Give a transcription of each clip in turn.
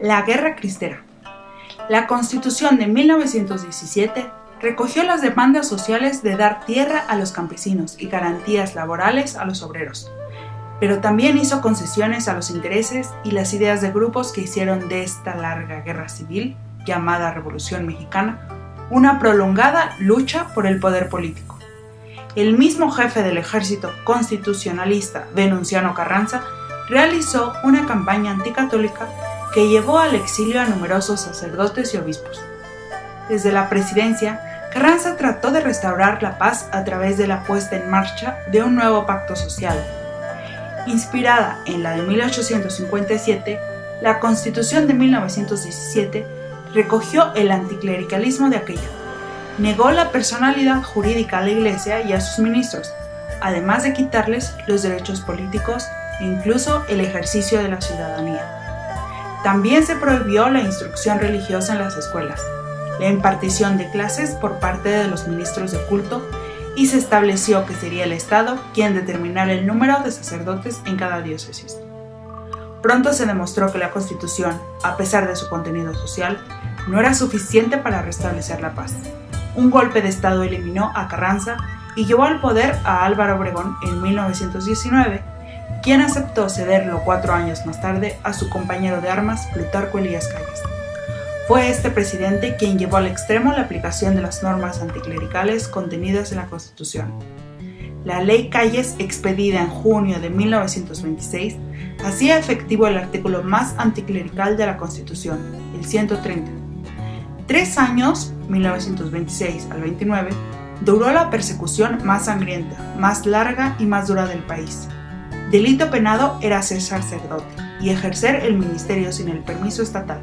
La Guerra Cristera. La Constitución de 1917 recogió las demandas sociales de dar tierra a los campesinos y garantías laborales a los obreros, pero también hizo concesiones a los intereses y las ideas de grupos que hicieron de esta larga guerra civil, llamada Revolución Mexicana, una prolongada lucha por el poder político. El mismo jefe del ejército constitucionalista, Venustiano Carranza, realizó una campaña anticatólica que llevó al exilio a numerosos sacerdotes y obispos. Desde la presidencia, Carranza trató de restaurar la paz a través de la puesta en marcha de un nuevo pacto social. Inspirada en la de 1857, la Constitución de 1917 recogió el anticlericalismo de aquella. Negó la personalidad jurídica a la Iglesia y a sus ministros, además de quitarles los derechos políticos e incluso el ejercicio de la ciudadanía. También se prohibió la instrucción religiosa en las escuelas, la impartición de clases por parte de los ministros de culto y se estableció que sería el Estado quien determinara el número de sacerdotes en cada diócesis. Pronto se demostró que la Constitución, a pesar de su contenido social, no era suficiente para restablecer la paz. Un golpe de Estado eliminó a Carranza y llevó al poder a Álvaro Obregón en 1919, quien aceptó cederlo 4 años más tarde a su compañero de armas Plutarco Elías Calles. Fue este presidente quien llevó al extremo la aplicación de las normas anticlericales contenidas en la Constitución. La Ley Calles, expedida en junio de 1926, hacía efectivo el artículo más anticlerical de la Constitución, el 130. 3 años, 1926 al 29, duró la persecución más sangrienta, más larga y más dura del país. Delito penado era ser sacerdote y ejercer el ministerio sin el permiso estatal.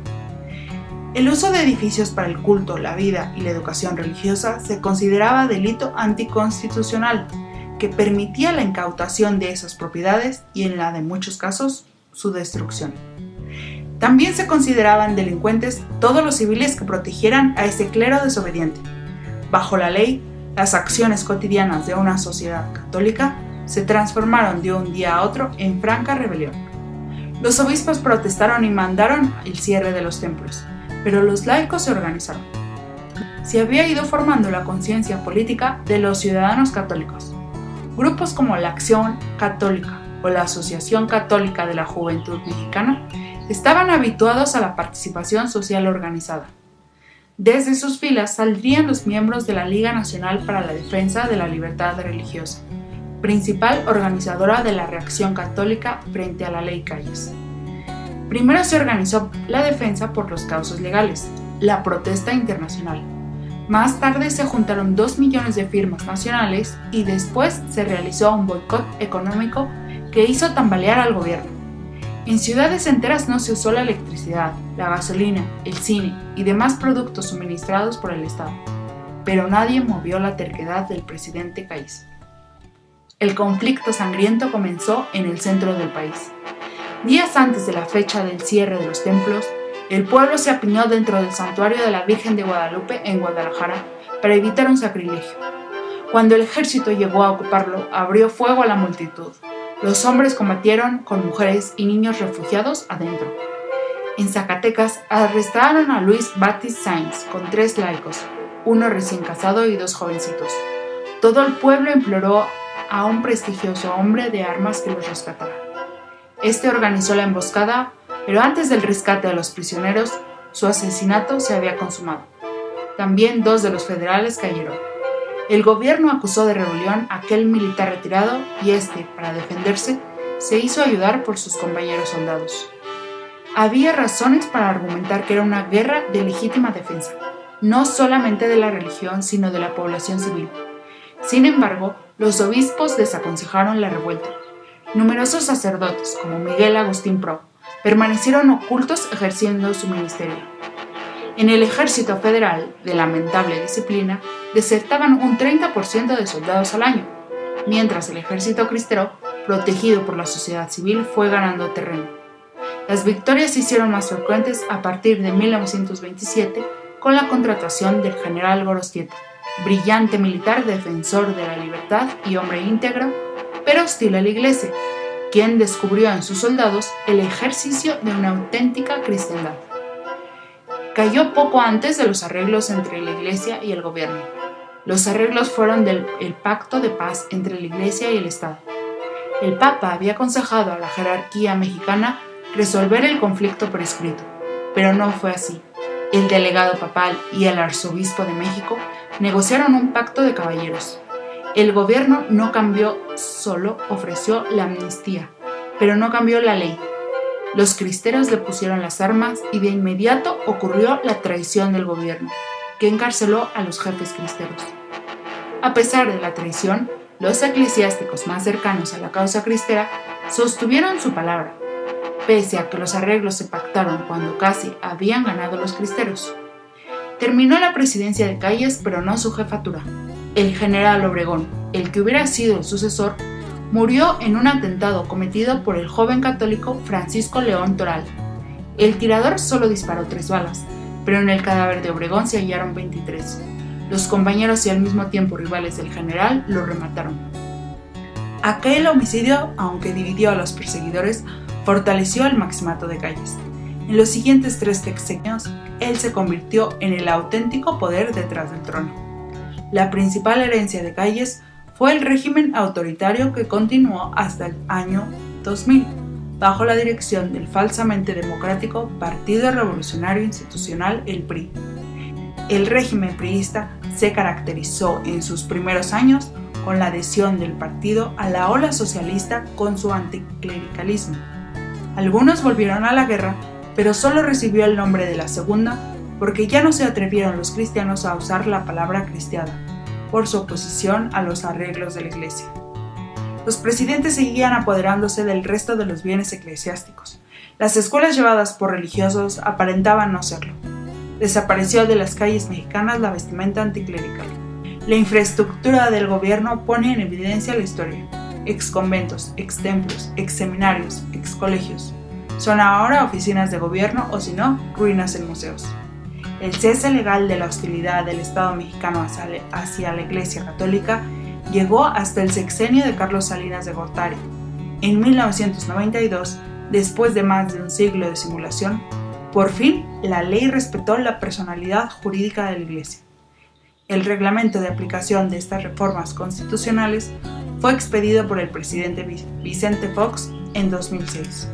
El uso de edificios para el culto, la vida y la educación religiosa se consideraba delito anticonstitucional, que permitía la incautación de esas propiedades y en la de muchos casos, su destrucción. También se consideraban delincuentes todos los civiles que protegieran a ese clero desobediente. Bajo la ley, las acciones cotidianas de una sociedad católica se transformaron de un día a otro en franca rebelión. Los obispos protestaron y mandaron el cierre de los templos, pero los laicos se organizaron. Se había ido formando la conciencia política de los ciudadanos católicos. Grupos como la Acción Católica o la Asociación Católica de la Juventud Mexicana estaban habituados a la participación social organizada. Desde sus filas saldrían los miembros de la Liga Nacional para la Defensa de la Libertad Religiosa, principal organizadora de la reacción católica frente a la Ley Calles. Primero se organizó la defensa por los causos legales, la protesta internacional. Más tarde se juntaron 2 millones de firmas nacionales y después se realizó un boicot económico que hizo tambalear al gobierno. En ciudades enteras no se usó la electricidad, la gasolina, el cine y demás productos suministrados por el Estado, pero nadie movió la terquedad del presidente Calles. El conflicto sangriento comenzó en el centro del país. Días antes de la fecha del cierre de los templos, el pueblo se apiñó dentro del santuario de la Virgen de Guadalupe en Guadalajara para evitar un sacrilegio. Cuando el ejército llegó a ocuparlo, abrió fuego a la multitud. Los hombres combatieron con mujeres y niños refugiados adentro. En Zacatecas arrestaron a Luis Batis Sáenz con 3 laicos, 1 recién casado y 2 jovencitos. Todo el pueblo imploró a un prestigioso hombre de armas que los rescatara. Este organizó la emboscada, pero antes del rescate de los prisioneros, su asesinato se había consumado. También 2 de los federales cayeron. El gobierno acusó de rebelión a aquel militar retirado y este, para defenderse, se hizo ayudar por sus compañeros soldados. Había razones para argumentar que era una guerra de legítima defensa, no solamente de la religión, sino de la población civil. Sin embargo, los obispos desaconsejaron la revuelta. Numerosos sacerdotes, como Miguel Agustín Pro, permanecieron ocultos ejerciendo su ministerio. En el ejército federal, de lamentable disciplina, desertaban un 30% de soldados al año, mientras el ejército cristero, protegido por la sociedad civil, fue ganando terreno. Las victorias se hicieron más frecuentes a partir de 1927 con la contratación del general Gorostieta, brillante militar defensor de la libertad y hombre íntegro, pero hostil a la Iglesia, quien descubrió en sus soldados el ejercicio de una auténtica cristiandad. Cayó poco antes de los arreglos entre la Iglesia y el gobierno. Los arreglos fueron el pacto de paz entre la Iglesia y el Estado. El Papa había aconsejado a la jerarquía mexicana resolver el conflicto por escrito, pero no fue así. El delegado papal y el arzobispo de México negociaron un pacto de caballeros. El gobierno no cambió, solo ofreció la amnistía, pero no cambió la ley. Los cristeros le pusieron las armas y de inmediato ocurrió la traición del gobierno, que encarceló a los jefes cristeros. A pesar de la traición, los eclesiásticos más cercanos a la causa cristera sostuvieron su palabra, pese a que los arreglos se pactaron cuando casi habían ganado los cristeros. Terminó la presidencia de Calles, pero no su jefatura. El general Obregón, el que hubiera sido el sucesor, murió en un atentado cometido por el joven católico Francisco León Toral. El tirador solo disparó 3 balas, pero en el cadáver de Obregón se hallaron 23. Los compañeros y al mismo tiempo rivales del general lo remataron. Aquel homicidio, aunque dividió a los perseguidores, fortaleció el maximato de Calles. En los siguientes 3 sexenios, él se convirtió en el auténtico poder detrás del trono. La principal herencia de Calles fue el régimen autoritario que continuó hasta el año 2000, bajo la dirección del falsamente democrático Partido Revolucionario Institucional, el PRI. El régimen priista se caracterizó en sus primeros años con la adhesión del partido a la ola socialista con su anticlericalismo. Algunos volvieron a la guerra, pero solo recibió el nombre de la segunda porque ya no se atrevieron los cristianos a usar la palabra cristiada, por su oposición a los arreglos de la Iglesia. Los presidentes seguían apoderándose del resto de los bienes eclesiásticos. Las escuelas llevadas por religiosos aparentaban no serlo. Desapareció de las calles mexicanas la vestimenta anticlerical. La infraestructura del gobierno pone en evidencia la historia. Exconventos, extemplos, exseminarios, excolegios. Son ahora oficinas de gobierno o, si no, ruinas en museos. El cese legal de la hostilidad del Estado mexicano hacia la Iglesia Católica llegó hasta el sexenio de Carlos Salinas de Gortari. En 1992, después de más de un siglo de simulación, por fin la ley respetó la personalidad jurídica de la Iglesia. El reglamento de aplicación de estas reformas constitucionales fue expedido por el presidente Vicente Fox en 2006.